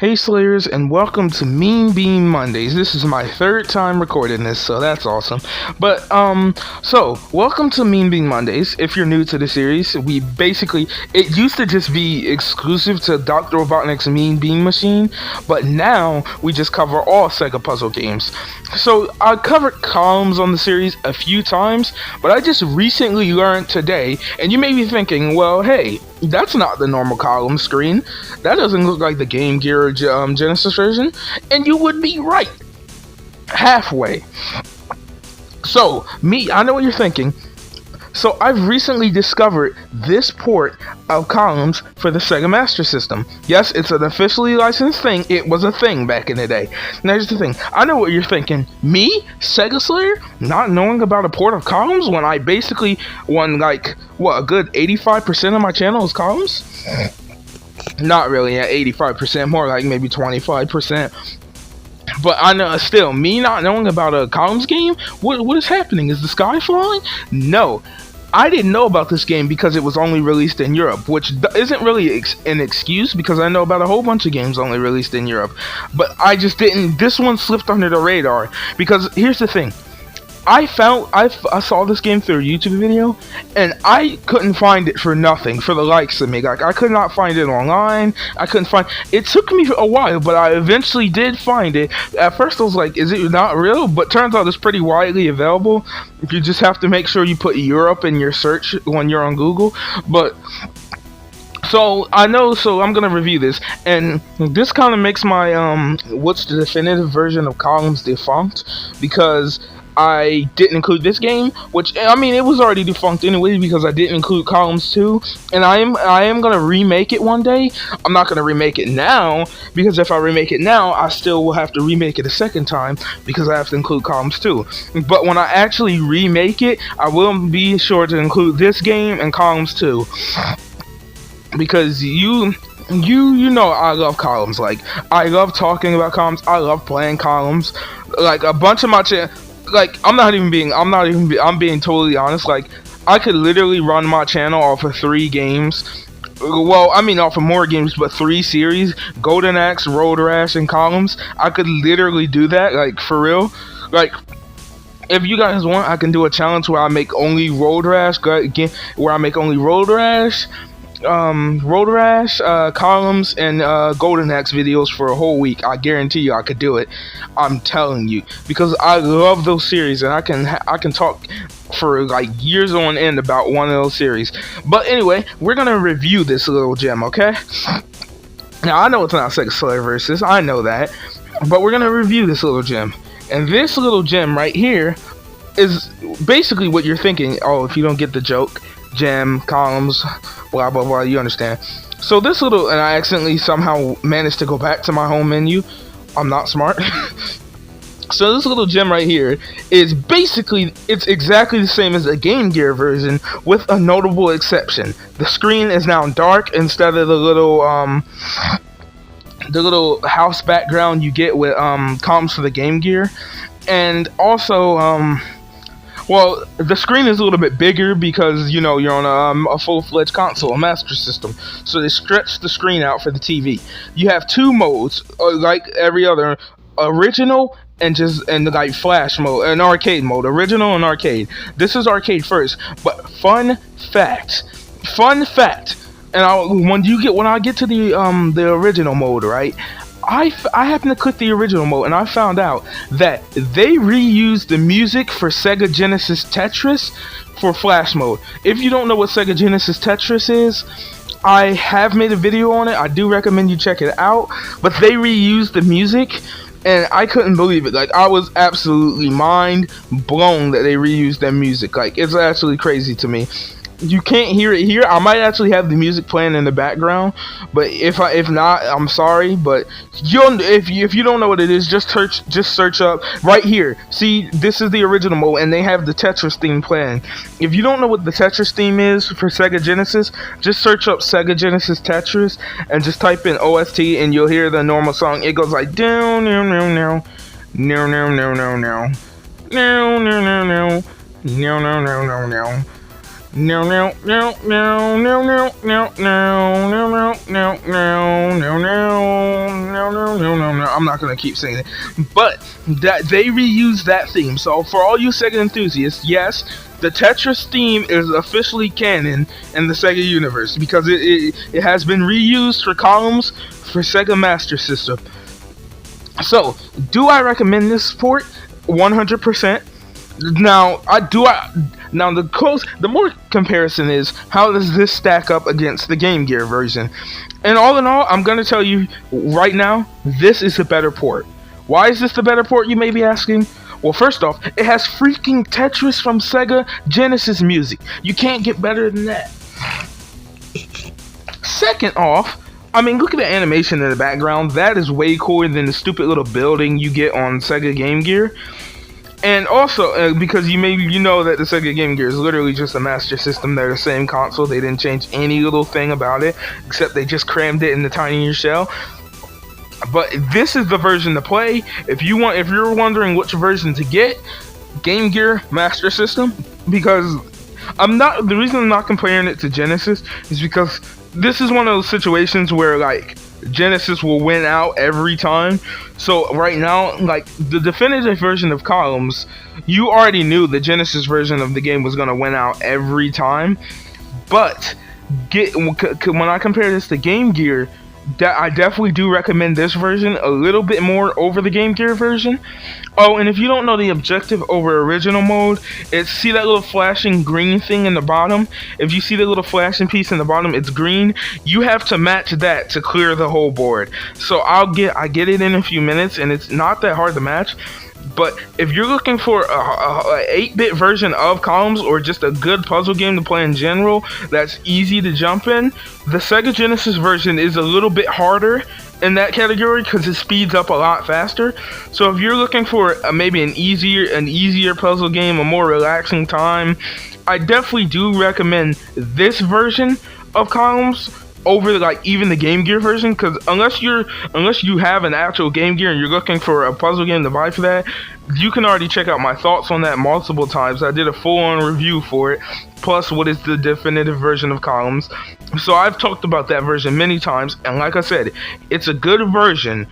Hey Slayers, and welcome to Mean Bean Mondays. This is my third time recording this, so that's awesome. So welcome to Mean Bean Mondays. If you're new to the series, it used to just be exclusive to Dr. Robotnik's Mean Bean Machine, but now we just cover all Sega puzzle games. So I covered columns on the series a few times, but I just recently learned today, and you may be thinking, well, hey, that's not the normal column screen. That doesn't look like the Game Gear Genesis version. And you would be right. Halfway. I know what you're thinking. So I've recently discovered this port of columns for the Sega Master System. Yes, it's an officially licensed thing. It was a thing back in the day. Now here's the thing. I know what you're thinking. Me, Sega Slayer, not knowing about a port of columns when I basically won a good 85% of my channel is columns? Not really at 85%, more like maybe 25%. But I know, still, me not knowing about a columns game, what is happening? Is the sky falling? No. I didn't know about this game because it was only released in Europe, which isn't really an excuse because I know about a whole bunch of games only released in Europe. But I just didn't, this one slipped under the radar because here's the thing. I saw this game through a YouTube video, and I couldn't find it for nothing, for the likes of me. Like, I could not find it online. It took me a while, but I eventually did find it. At first I was like, is it not real? But turns out it's pretty widely available. You just have to make sure you put Europe in your search when you're on Google. So I'm gonna review this, and this kind of makes my what's the definitive version of columns defunct, because I didn't include this game, which, I mean, it was already defunct anyway because I didn't include columns 2, and I am gonna remake it one day. I'm not gonna remake it now, because if I remake it now, I still will have to remake it a second time because I have to include columns 2. But when I actually remake it, I will be sure to include this game and columns 2. Because you know I love columns. Like, I love talking about columns. I love playing columns. Like, a bunch of my I'm being totally honest. Like, I could literally run my channel off of 3 games. Well, I mean off of more games, but 3 series: Golden Axe, Road Rash, and Columns. I could literally do that, like, for real. Like, if you guys want, I can do a challenge where I make only Road Rash, Columns, and Golden Axe videos for a whole week. I guarantee you I could do it. I'm telling you, because I love those series, and I can talk for like years on end about one of those series. But anyway, we're gonna review this little gem, okay? Now, I know it's not Sega Slayer Versus, I know that, but we're gonna review this little gem. And this little gem right here is basically what you're thinking. Oh, if you don't get the joke, gem, columns, blah blah blah, you understand. So and I accidentally somehow managed to go back to my home menu. I'm not smart. So this little gem right here is it's exactly the same as the Game Gear version, with a notable exception. The screen is now dark instead of the little house background you get with columns for the Game Gear. And also well, the screen is a little bit bigger because, you know, you're on a full-fledged console, a Master System. So they stretch the screen out for the TV. You have 2 modes, like every other: original and like flash mode, and arcade mode. Original and arcade. This is arcade first, but fun fact. And when I get to the original mode, right? I happened to click the original mode, and I found out that they reused the music for Sega Genesis Tetris for Flash mode. If you don't know what Sega Genesis Tetris is, I have made a video on it. I do recommend you check it out. But they reused the music, and I couldn't believe it. Like, I was absolutely mind blown that they reused that music. Like, it's actually crazy to me. You can't hear it here. I might actually have the music playing in the background, but if not, I'm sorry. But if you don't know what it is, just search up right here. See, this is the original mode, and they have the Tetris theme playing. If you don't know what the Tetris theme is for Sega Genesis, just search up Sega Genesis Tetris and just type in OST, and you'll hear the normal song. It goes like down, no, no, no, no, no, no, no, no, no, no, no, no, no, no, no, no. No no no no no no no no no no no no no no I'm not gonna keep saying it, but that they reused that theme. So for all you Sega enthusiasts, yes, the Tetris theme is officially canon in the Sega universe because it has been reused for columns for Sega Master System. So, do I recommend this port? 100%. Now, the more comparison is, how does this stack up against the Game Gear version? And all in all, I'm gonna tell you right now, this is a better port. Why is this the better port, you may be asking? Well, first off, it has freaking Tetris from Sega Genesis music. You can't get better than that. Second off, I mean, look at the animation in the background. That is way cooler than the stupid little building you get on Sega Game Gear. And also, because you know that the Sega Game Gear is literally just a Master System. They're the same console. They didn't change any little thing about it, except they just crammed it in the tinier shell. But this is the version to play. If you're wondering which version to get, Game Gear Master System, because the reason I'm not comparing it to Genesis is because this is one of those situations where like Genesis will win out every time. So right now, like the definitive version of Columns, you already knew the Genesis version of the game was gonna win out every time. But when I compare this to Game Gear, I definitely do recommend this version a little bit more over the Game Gear version. Oh, and if you don't know the objective over original mode, see that little flashing green thing in the bottom? If you see the little flashing piece in the bottom, it's green. You have to match that to clear the whole board. So I get it in a few minutes, and it's not that hard to match. But if you're looking for a 8-bit version of Columns, or just a good puzzle game to play in general that's easy to jump in, the Sega Genesis version is a little bit harder in that category because it speeds up a lot faster. So if you're looking for maybe an easier puzzle game, a more relaxing time, I definitely do recommend this version of Columns over like even the Game Gear version, because unless you have an actual Game Gear and you're looking for a puzzle game to buy for that, you can already check out my thoughts on that multiple times. I did a full-on review for it, plus what is the definitive version of Columns. So I've talked about that version many times, and like I said, it's a good version.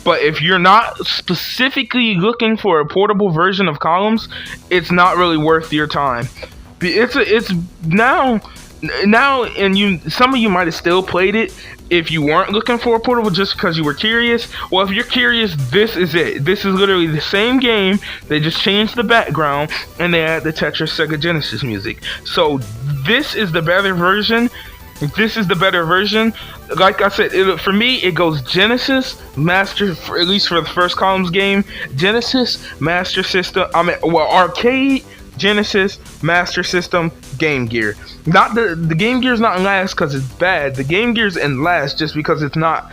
But if you're not specifically looking for a portable version of Columns, it's not really worth your time. It's now, and some of you might have still played it if you weren't looking for a portable just because you were curious. Well, if you're curious, this is it. This is literally the same game. They just changed the background and they add the Tetris Sega Genesis music. So this is the better version. This is the better version. Like I said, for me, it goes Genesis, Master, at least for the first Columns game. Genesis, Master System. Arcade, Genesis, Master System, Game Gear. Not the Game Gear's not in last because it's bad. The Game Gear's in last just because it's not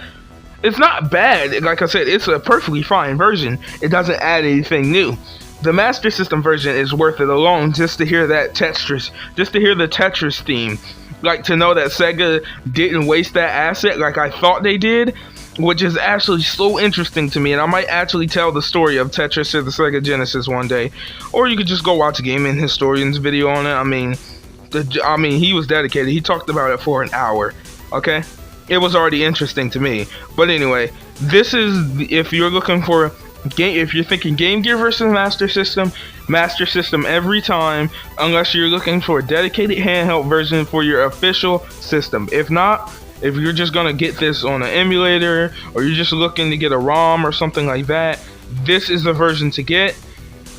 bad. Like I said, it's a perfectly fine version. It doesn't add anything new. The Master System version is worth it alone just to hear that Tetris, just to hear the Tetris theme. Like, to know that Sega didn't waste that asset like I thought they did, which is actually so interesting to me. And I might actually tell the story of Tetris or the Sega Genesis one day. Or you could just go watch a gaming historian's video on it. I mean, he was dedicated. He talked about it for an hour. Okay? It was already interesting to me. But anyway, this is, if you're looking for if you're thinking Game Gear versus Master System every time, unless you're looking for a dedicated handheld version for your official system. If not, if you're just gonna get this on an emulator, or you're just looking to get a ROM or something like that, this is the version to get.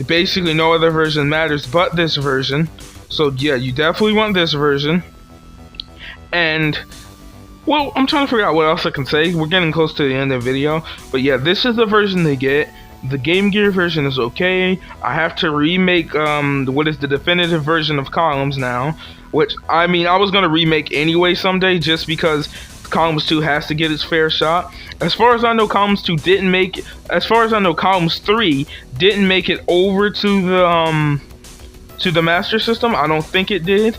Basically, no other version matters but this version. So yeah, you definitely want this version. And well, I'm trying to figure out what else I can say. We're getting close to the end of the video. But yeah, this is the version they get. The Game Gear version is okay. I have to remake what is the definitive version of Columns now. Which, I mean, I was going to remake anyway someday just because Columns 2 has to get its fair shot. As far as I know, Columns 2 didn't make it. As far as I know, Columns 3 didn't make it over to the Master System. I don't think it did.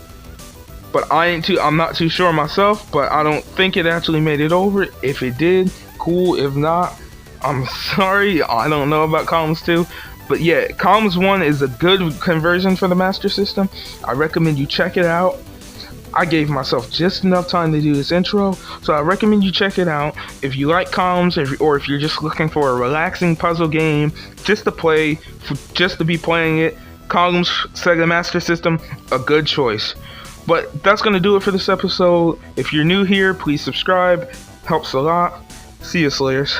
But I'm not too sure myself, but I don't think it actually made it over. If it did, cool. If not, I'm sorry. I don't know about Columns 2. But yeah, Columns 1 is a good conversion for the Master System. I recommend you check it out. I gave myself just enough time to do this intro, so I recommend you check it out. If you like columns, or if you're just looking for a relaxing puzzle game just to play, just to be playing it, Columns Sega Master System, a good choice. But that's going to do it for this episode. If you're new here, please subscribe. Helps a lot. See you, Slayers.